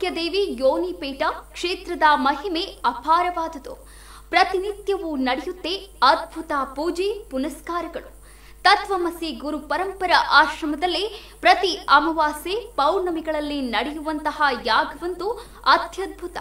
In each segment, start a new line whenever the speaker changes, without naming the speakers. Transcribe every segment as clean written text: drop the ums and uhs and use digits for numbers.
ಕಾಮಾಖ್ಯ ದೇವಿ ಯೋನಿಪೀಠ ಕ್ಷೇತ್ರದ ಮಹಿಮೆ ಅಪಾರವಾದುದು. ಪ್ರತಿನಿತ್ಯವೂ ನಡೆಯುತ್ತೆ ಅದ್ಭುತ ಪೂಜೆ ಪುನಸ್ಕಾರಗಳು. ತತ್ವಮಸಿ ಗುರು ಪರಂಪರ ಆಶ್ರಮದಲ್ಲಿ ಪ್ರತಿ ಅಮಾವಾಸ್ಯೆ ಪೌರ್ಣಮಿಗಳಲ್ಲಿ ನಡೆಯುವಂತಹ ಯಾಗವಂತೂ ಅತ್ಯದ್ಭುತ.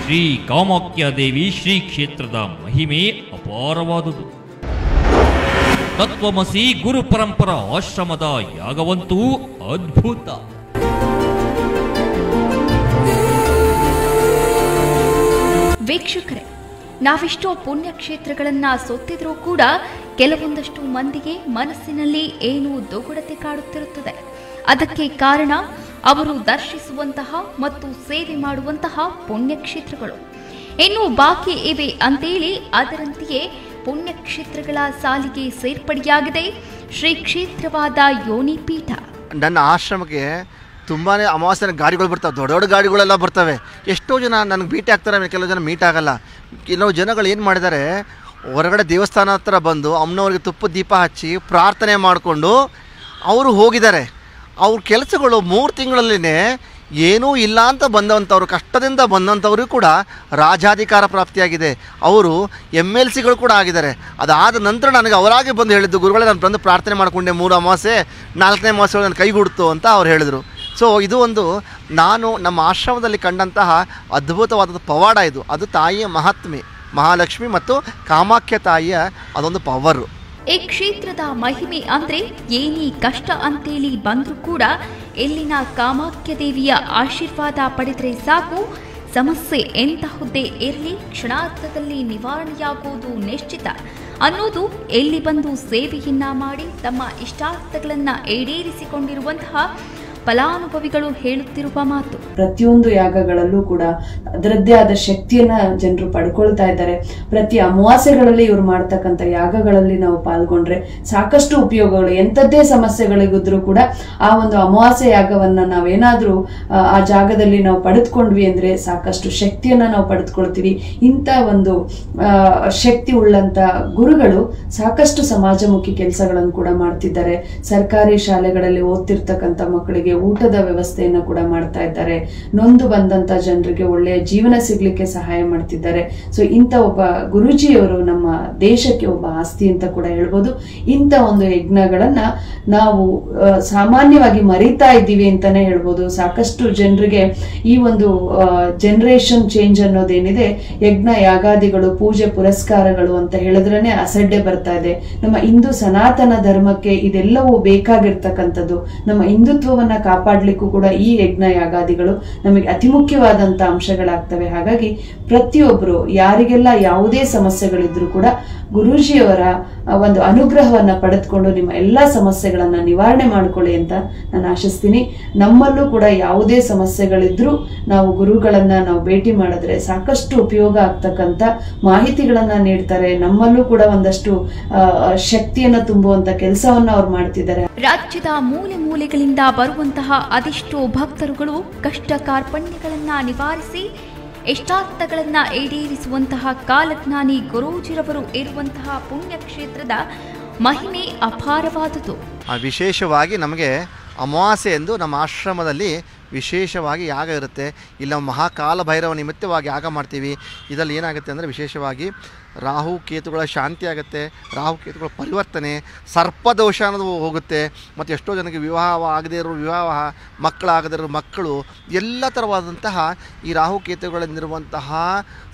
ಶ್ರೀ ಕಾಮಾಖ್ಯ ದೇವಿ ಶ್ರೀ ಕ್ಷೇತ್ರದ ಮಹಿಮೆ ಅಪಾರವಾದುದು. ತತ್ವಮಸಿ ಗುರು ಪರಂಪರ ಆಶ್ರಮದ ಯಾಗವಂತೂ ಅದ್ಭುತ.
ವೀಕ್ಷಕರೇ, ನಾವೆಷ್ಟೋ ಪುಣ್ಯಕ್ಷೇತ್ರಗಳನ್ನ ಸುತ್ತಿದ್ರೂ ಕೂಡ ಕೆಲವೊಂದಷ್ಟು ಮಂದಿಗೆ ಮನಸ್ಸಿನಲ್ಲಿ ಏನೋ ದುಗುಡತೆ ಕಾಡುತ್ತಿರುತ್ತದೆ. ಅದಕ್ಕೆ ಕಾರಣ ಅವರು ದರ್ಶಿಸುವಂತಹ ಮತ್ತು ಸೇವೆ ಮಾಡುವಂತಹ ಪುಣ್ಯಕ್ಷೇತ್ರಗಳು ಇನ್ನೂ ಬಾಕಿ ಇವೆ ಅಂತೇಳಿ ಅದರಂತೆಯೇ ಪುಣ್ಯಕ್ಷೇತ್ರಗಳ ಸಾಲಿಗೆ ಸೇರ್ಪಡೆಯಾಗಿದೆ ಶ್ರೀ ಕ್ಷೇತ್ರವಾದ ಯೋನಿಪೀಠ.
ನನ್ನ ಆಶ್ರಮಕ್ಕೆ ತುಂಬಾ ಅಮಾವಾಸ್ಯೆ ಗಾಡಿಗಳು ಬರ್ತವೆ, ದೊಡ್ಡ ದೊಡ್ಡ ಗಾಡಿಗಳೆಲ್ಲ ಬರ್ತವೆ. ಎಷ್ಟೋ ಜನ ನನಗೆ ಮೀಟ್ ಆಗ್ತಾರೆ, ಕೆಲವು ಜನ ಮೀಟ್ ಆಗಲ್ಲ. ಕೆಲವು ಜನಗಳು ಏನು ಮಾಡಿದ್ದಾರೆ, ಹೊರಗಡೆ ದೇವಸ್ಥಾನ ಹತ್ರ ಬಂದು ಅಮ್ಮನವ್ರಿಗೆ ತುಪ್ಪ ದೀಪ ಹಚ್ಚಿ ಪ್ರಾರ್ಥನೆ ಮಾಡಿಕೊಂಡು ಅವರು ಹೋಗಿದ್ದಾರೆ. ಅವ್ರ ಕೆಲಸಗಳು 3 ತಿಂಗಳಲ್ಲಿನೇ ಏನೂ ಇಲ್ಲ ಅಂತ ಬಂದಂಥವ್ರು, ಕಷ್ಟದಿಂದ ಬಂದಂಥವ್ರಿಗೂ ಕೂಡ ರಾಜಾಧಿಕಾರ ಪ್ರಾಪ್ತಿಯಾಗಿದೆ. ಅವರು MLCಗಳು ಕೂಡ ಆಗಿದ್ದಾರೆ. ಅದಾದ ನಂತರ ನನಗೆ ಅವರಾಗೆ ಬಂದು ಹೇಳಿದ್ದು, ಗುರುಗಳೇ ನಾನು ಬಂದು ಪ್ರಾರ್ಥನೆ ಮಾಡಿಕೊಂಡೆ 3 ಅಮಾವಾಸ್ಯೆ 4ನೇ ಅಮಾವಾಸ್ಯೆ ನನ್ನ ಕೈಗೂಡ್ತು ಅಂತ ಅವ್ರು ಹೇಳಿದರು. ಸೊ ಇದು ಒಂದು ನಾನು ನಮ್ಮ ಆಶ್ರಮದಲ್ಲಿ ಕಂಡಂತಹ ಅದ್ಭುತವಾದ ಪವಾಡ ಇದು. ಅದು ತಾಯಿಯ ಮಹಾತ್ಮೆ, ಮಹಾಲಕ್ಷ್ಮಿ ಮತ್ತು ಕಾಮಾಖ್ಯ ತಾಯಿಯ ಅದೊಂದು ಪವರು.
ಈ ಕ್ಷೇತ್ರದ ಮಹಿಮೆ ಅಂದ್ರೆ ಏನೇ ಕಷ್ಟ ಅಂತೇಳಿ ಬಂದ್ರೂ ಕೂಡ ಇಲ್ಲಿನ ಕಾಮಾಖ್ಯ ದೇವಿಯ ಆಶೀರ್ವಾದ ಪಡೆದರೆ ಸಾಕು, ಸಮಸ್ಯೆ ಎಂತಹುದ್ದೇ ಇರಲಿ ಕ್ಷಣಾರ್ಧದಲ್ಲಿ ನಿವಾರಣೆಯಾಗುವುದು ನಿಶ್ಚಿತ ಅನ್ನೋದು ಇಲ್ಲಿ ಬಂದು ಸೇವೆಯನ್ನ ಮಾಡಿ ತಮ್ಮ ಇಷ್ಟಾರ್ಥಗಳನ್ನ ಈಡೇರಿಸಿಕೊಂಡಿರುವಂತಹ ಫಲಾನುಭವಿಗಳು ಹೇಳುತ್ತಿರುವ ಮಾತು.
ಪ್ರತಿಯೊಂದು ಯಾಗಗಳಲ್ಲೂ ಕೂಡ ಅದರದ್ದೇ ಆದ ಶಕ್ತಿಯನ್ನ ಜನರು ಪಡ್ಕೊಳ್ತಾ ಇದ್ದಾರೆ. ಪ್ರತಿ ಅಮಾವಾಸ್ಯೆಗಳಲ್ಲಿ ಇವ್ರು ಮಾಡ್ತಕ್ಕಂಥ ಯಾಗಗಳಲ್ಲಿ ನಾವು ಪಾಲ್ಗೊಂಡ್ರೆ ಸಾಕಷ್ಟು ಉಪಯೋಗಗಳು. ಎಂಥದ್ದೇ ಸಮಸ್ಯೆಗಳಿಗಿದ್ರು ಕೂಡ ಆ ಒಂದು ಅಮಾವಾಸ್ಯೆ ಯಾಗವನ್ನ ನಾವೇನಾದ್ರೂ ಆ ಜಾಗದಲ್ಲಿ ನಾವು ಪಡೆದುಕೊಂಡ್ವಿ ಅಂದ್ರೆ ಸಾಕಷ್ಟು ಶಕ್ತಿಯನ್ನ ನಾವು ಪಡೆದುಕೊಳ್ತೀವಿ. ಇಂಥ ಒಂದು ಶಕ್ತಿ ಉಳ್ಳಂತ ಗುರುಗಳು ಸಾಕಷ್ಟು ಸಮಾಜಮುಖಿ ಕೆಲಸಗಳನ್ನು ಕೂಡ ಮಾಡ್ತಿದ್ದಾರೆ. ಸರ್ಕಾರಿ ಶಾಲೆಗಳಲ್ಲಿ ಓದ್ತಿರ್ತಕ್ಕಂಥ ಮಕ್ಕಳಿಗೆ ಊಟದ ವ್ಯವಸ್ಥೆಯನ್ನ ಕೂಡ ಮಾಡ್ತಾ ಇದ್ದಾರೆ. ನೊಂದು ಬಂದಂತ ಜನರಿಗೆ ಒಳ್ಳೆಯ ಜೀವನ ಸಿಗ್ಲಿಕ್ಕೆ ಸಹಾಯ ಮಾಡ್ತಿದ್ದಾರೆ. ಸೊ ಇಂಥ ಒಬ್ಬ ಗುರುಜಿಯವರು ನಮ್ಮ ದೇಶಕ್ಕೆ ಒಬ್ಬ ಆಸ್ತಿ ಅಂತ ಕೂಡ ಹೇಳ್ಬೋದು. ಇಂಥ ಒಂದು ಯಜ್ಞಗಳನ್ನ ನಾವು ಸಾಮಾನ್ಯವಾಗಿ ಮರೀತಾ ಇದ್ದೀವಿ ಅಂತಾನೆ ಹೇಳ್ಬೋದು. ಸಾಕಷ್ಟು ಜನರಿಗೆ ಈ ಒಂದು ಜನರೇಷನ್ ಚೇಂಜ್ ಅನ್ನೋದೇನಿದೆ, ಯಜ್ಞ ಯಾಗಾದಿಗಳು ಪೂಜೆ ಪುರಸ್ಕಾರಗಳು ಅಂತ ಹೇಳಿದ್ರೇನೆ ಅಸಡ್ಡೆ ಬರ್ತಾ ಇದೆ. ನಮ್ಮ ಹಿಂದೂ ಸನಾತನ ಧರ್ಮಕ್ಕೆ ಇದೆಲ್ಲವೂ ಬೇಕಾಗಿರ್ತಕ್ಕಂಥದ್ದು. ನಮ್ಮ ಹಿಂದುತ್ವವನ್ನ ಕಾಪಾಡ್ಲಿಕ್ಕೂ ಕೂಡ ಈ ಯಜ್ಞ ಯಾಗಾದಿಗಳು ನಮಗೆ ಅತಿ ಮುಖ್ಯವಾದಂತ ಅಂಶಗಳಾಗ್ತವೆ. ಹಾಗಾಗಿ ಪ್ರತಿಯೊಬ್ರು ಯಾರಿಗೆಲ್ಲ ಯಾವುದೇ ಸಮಸ್ಯೆಗಳಿದ್ರು ಕೂಡ ಗುರೂಜಿಯವರ ಒಂದು ಅನುಗ್ರಹವನ್ನ ಪಡೆದುಕೊಂಡು ನಿಮ್ಮ ಎಲ್ಲಾ ಸಮಸ್ಯೆಗಳನ್ನ ನಿವಾರಣೆ ಮಾಡ್ಕೊಳ್ಳಿ ಅಂತ ನಾನು ಆಶಿಸ್ತೀನಿ. ನಮ್ಮಲ್ಲೂ ಕೂಡ ಯಾವುದೇ ಸಮಸ್ಯೆಗಳಿದ್ರು ನಾವು ಗುರುಗಳನ್ನ ನಾವು ಭೇಟಿ ಮಾಡಿದ್ರೆ ಸಾಕಷ್ಟು ಉಪಯೋಗ ಆಗ್ತಕ್ಕಂಥ ಮಾಹಿತಿಗಳನ್ನ ನೀಡ್ತಾರೆ. ನಮ್ಮಲ್ಲೂ ಕೂಡ ಒಂದಷ್ಟು ಶಕ್ತಿಯನ್ನ ತುಂಬುವಂತ ಕೆಲಸವನ್ನ ಅವ್ರು ಮಾಡ್ತಿದ್ದಾರೆ.
ರಾಜ್ಯದ ಮೂಲೆ ಮೂಲೆಗಳಿಂದ ಬರುವಂತಹ ಅದೆಷ್ಟೋ ಭಕ್ತರುಗಳು ಕಷ್ಟ ಕಾರ್ಪಣ್ಯಗಳನ್ನ ನಿವಾರಿಸಿ ಇಷ್ಟಾರ್ಥಗಳನ್ನ ಈಡೇರಿಸುವಂತಹ ಕಾಲಜ್ಞಾನಿ ಗುರೂಜಿರವರು ಇರುವಂತಹ ಪುಣ್ಯಕ್ಷೇತ್ರದ ಮಹಿಮೆ ಅಪಾರವಾದುದು.
ವಿಶೇಷವಾಗಿ ನಮಗೆ ಅಮಾವಾಸ್ಯೆ ಎಂದು ನಮ್ಮ ಆಶ್ರಮದಲ್ಲಿ ವಿಶೇಷವಾಗಿ ಯಾಗ ಇರುತ್ತೆ. ಇಲ್ಲಿ ನಾವು ಮಹಾಕಾಲ ಭೈರವ ನಿಮಿತ್ತವಾಗಿ ಯಾಗ ಮಾಡ್ತೀವಿ. ಇದರಲ್ಲಿ ಏನಾಗುತ್ತೆ ಅಂದರೆ ವಿಶೇಷವಾಗಿ ರಾಹು ಕೇತುಗಳ ಶಾಂತಿ ಆಗುತ್ತೆ, ರಾಹು ಕೇತುಗಳ ಪರಿವರ್ತನೆ, ಸರ್ಪದೋಷ ಅನ್ನೋದು ಹೋಗುತ್ತೆ. ಮತ್ತು ಎಷ್ಟೋ ಜನಕ್ಕೆ ವಿವಾಹ ಆಗದೇ ಇರೋ ವಿವಾಹ, ಮಕ್ಕಳಾಗದೇ ಇರೋ ಮಕ್ಕಳು, ಎಲ್ಲ ಥರವಾದಂತಹ ಈ ರಾಹು ಕೇತುಗಳಿಂದಿರುವಂತಹ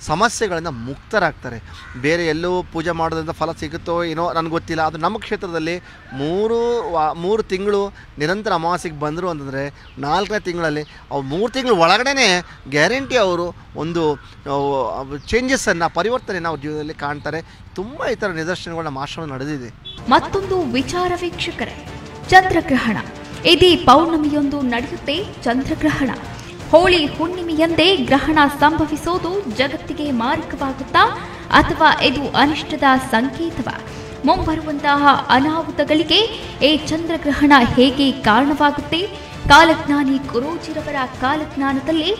ಸಮಸ್ಯೆಗಳಿಂದ ಮುಕ್ತರಾಗ್ತಾರೆ. ಬೇರೆ ಎಲ್ಲೋ ಪೂಜೆ ಮಾಡೋದ್ರಿಂದ ಫಲ ಸಿಗುತ್ತೋ ಏನೋ ನನಗೆ ಗೊತ್ತಿಲ್ಲ. ಅದು ನಮ್ಮ ಕ್ಷೇತ್ರದಲ್ಲಿ 3 ತಿಂಗಳು ನಿರಂತರ ಅಮಾವಾಸ್ಯೆಗೆ ಬಂದರು ಅಂತಂದರೆ 4ನೇ ತಿಂಗಳಲ್ಲಿ ಅವ್ರು 3 ತಿಂಗಳು ಒಳಗಡೆ ಗ್ಯಾರಂಟಿ ಅವರು ಒಂದು ಚೇಂಜಸ್ಸನ್ನು, ಪರಿವರ್ತನೆ ನಾವು ಜೀವನದಲ್ಲಿ ಕಾಣ್ತಾರೆ. ತುಂಬ ಈ ಥರ ನಿದರ್ಶನಗಳು ನಮ್ಮ ಆಶ್ರಮ ನಡೆದಿದೆ.
ಮತ್ತೊಂದು ವಿಚಾರ ವೀಕ್ಷಕರೇ, ಚಂದ್ರಗ್ರಹಣ. ಇದೇ ಪೌರ್ಣಮಿಯೊಂದು ನಡೆಯುತ್ತೆ ಚಂದ್ರಗ್ರಹಣ. ಹೋಳಿ ಹುಣ್ಣಿಮೆಯಂದೇ ಗ್ರಹಣ ಸಂಭವಿಸೋದು ಜಗತ್ತಿಗೆ ಮಾರಕವಾಗುತ್ತಾ ಅಥವಾ ಇದು ಅನಿಷ್ಟದ ಸಂಕೇತವ? ಮುಂಬರುವಂತಹ ಅನಾಹುತಗಳಿಗೆ ಈ ಚಂದ್ರಗ್ರಹಣ ಹೇಗೆ ಕಾರಣವಾಗುತ್ತೆ? ಕಾಲಜ್ಞಾನಿ ಗುರೂಜಿರವರ ಕಾಲಜ್ಞಾನದಲ್ಲಿ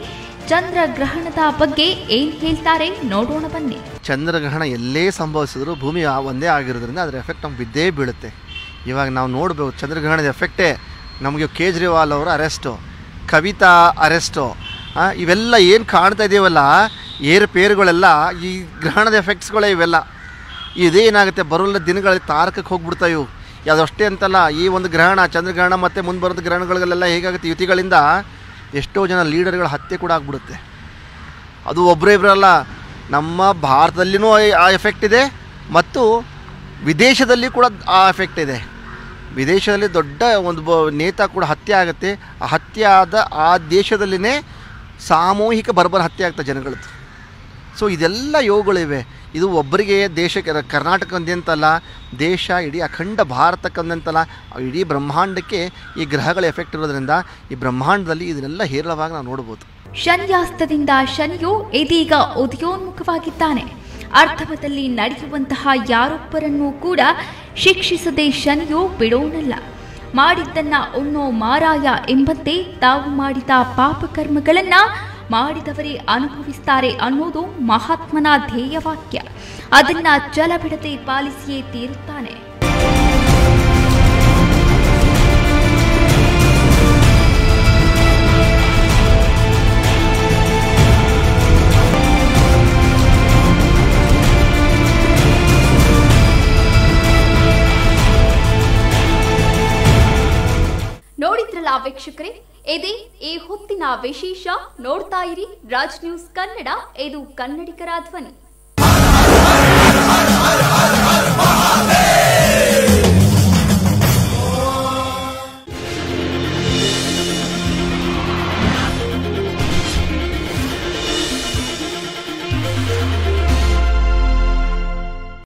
ಚಂದ್ರಗ್ರಹಣದ ಬಗ್ಗೆ ಏನು ಹೇಳ್ತಾರೆ ನೋಡೋಣ ಬನ್ನಿ.
ಚಂದ್ರಗ್ರಹಣ ಎಲ್ಲೇ ಸಂಭವಿಸಿದ್ರು ಭೂಮಿ ಒಂದೇ ಆಗಿರೋದ್ರಿಂದ ಅದರ ಎಫೆಕ್ಟ್ ನಮ್ಗೆ ಬಿದ್ದೇ ಬೀಳುತ್ತೆ. ಇವಾಗ ನಾವು ನೋಡಬೇಕು, ಚಂದ್ರಗ್ರಹಣದ ಎಫೆಕ್ಟೇ ನಮಗೆ ಕೇಜ್ರಿವಾಲ್ ಅವರ ಅರೆಸ್ಟು, ಕವಿತಾ ಅರೆಸ್ಟು, ಇವೆಲ್ಲ ಏನು ಕಾಣ್ತಾ ಇದೆಯವಲ್ಲ ಏರುಪೇರುಗಳೆಲ್ಲ ಈ ಗ್ರಹಣದ ಎಫೆಕ್ಟ್ಸ್ಗಳೇ. ಇವೆಲ್ಲ ಇದೇನಾಗುತ್ತೆ, ಬರೋಲ್ಲ ದಿನಗಳಲ್ಲಿ ತಾರಕಕ್ಕೆ ಹೋಗ್ಬಿಡ್ತಾವೆ ಇವು. ಅದಷ್ಟೇ ಅಂತಲ್ಲ, ಈ ಒಂದು ಗ್ರಹಣ, ಚಂದ್ರಗ್ರಹಣ ಮತ್ತು ಮುಂದೆ ಬರೋದು ಗ್ರಹಣಗಳಿಗೆಲ್ಲ ಹೇಗಾಗುತ್ತೆ, ಯುತಿಗಳಿಂದ ಎಷ್ಟೋ ಜನ ಲೀಡರ್ಗಳ ಹತ್ಯೆ ಕೂಡ ಆಗ್ಬಿಡುತ್ತೆ. ಅದು ಒಬ್ಬರಲ್ಲ, ನಮ್ಮ ಭಾರತದಲ್ಲಿಯೂ ಆ ಎಫೆಕ್ಟ್ ಇದೆ ಮತ್ತು ವಿದೇಶದಲ್ಲಿ ಕೂಡ ಆ ಎಫೆಕ್ಟ್ ಇದೆ. ವಿದೇಶದಲ್ಲಿ ದೊಡ್ಡ ಒಂದು ನೇತಾ ಕೂಡ ಹತ್ಯೆ ಆಗುತ್ತೆ. ಆ ಹತ್ಯೆ ಆದ ಆ ದೇಶದಲ್ಲಿನೇ ಸಾಮೂಹಿಕ ಬರ್ಬರ ಹತ್ಯೆ ಆಗ್ತದೆ ಜನಗಳದ್ದು. ಸೊ ಇದೆಲ್ಲ ಯೋಗಗಳಿವೆ. ಇದು ಒಬ್ಬರಿಗೆ ದೇಶಕ್ಕೆ, ಕರ್ನಾಟಕದಂತಲ್ಲ, ದೇಶ ಇಡೀ ಅಖಂಡ ಭಾರತಕ್ಕಂದಂತಲ್ಲ, ಇಡೀ ಬ್ರಹ್ಮಾಂಡಕ್ಕೆ ಈ ಗ್ರಹಗಳ ಎಫೆಕ್ಟ್ ಇರೋದ್ರಿಂದ ಈ ಬ್ರಹ್ಮಾಂಡದಲ್ಲಿ ಇದನ್ನೆಲ್ಲ ಹೇರಳವಾಗಿ ನಾವು ನೋಡ್ಬೋದು.
ಶನಿಯಾಸ್ತದಿಂದ ಶನಿಯು ಇದೀಗ ಉದಯೋನ್ಮುಖವಾಗಿದ್ದಾನೆ. ಅರ್ಥಮದಲ್ಲಿ ನಡೆಯುವಂತಹ ಯಾರೊಬ್ಬರನ್ನೂ ಕೂಡ ಶಿಕ್ಷಿಸದೆ ಶನಿಯು ಬಿಡೋನಲ್ಲ. ಮಾಡಿದ್ದನ್ನ ಉಣ್ಣೋ ಮಾರಾಯ ಎಂಬಂತೆ ತಾವು ಮಾಡಿದ ಪಾಪಕರ್ಮಗಳನ್ನ ಮಾಡಿದವರೇ ಅನುಭವಿಸ್ತಾರೆ ಅನ್ನೋದು ಮಹಾತ್ಮನ ಧ್ಯೇಯವಾಕ್ಯ. ಅದನ್ನ ಛಲಬಿಡದೆ ಪಾಲಿಸಿಯೇ ತೀರುತ್ತಾನೆ. ನೋಡಿದ್ರಲ್ಲ ವೀಕ್ಷಕರೇ, ಇದೇ ಈ ಹೊತ್ತಿನ ವಿಶೇಷ. ನೋಡ್ತಾ ಇರಿ ರಾಜ್ ನ್ಯೂಸ್ ಕನ್ನಡ, ಇದು ಕನ್ನಡಿಗರ ಧ್ವನಿ.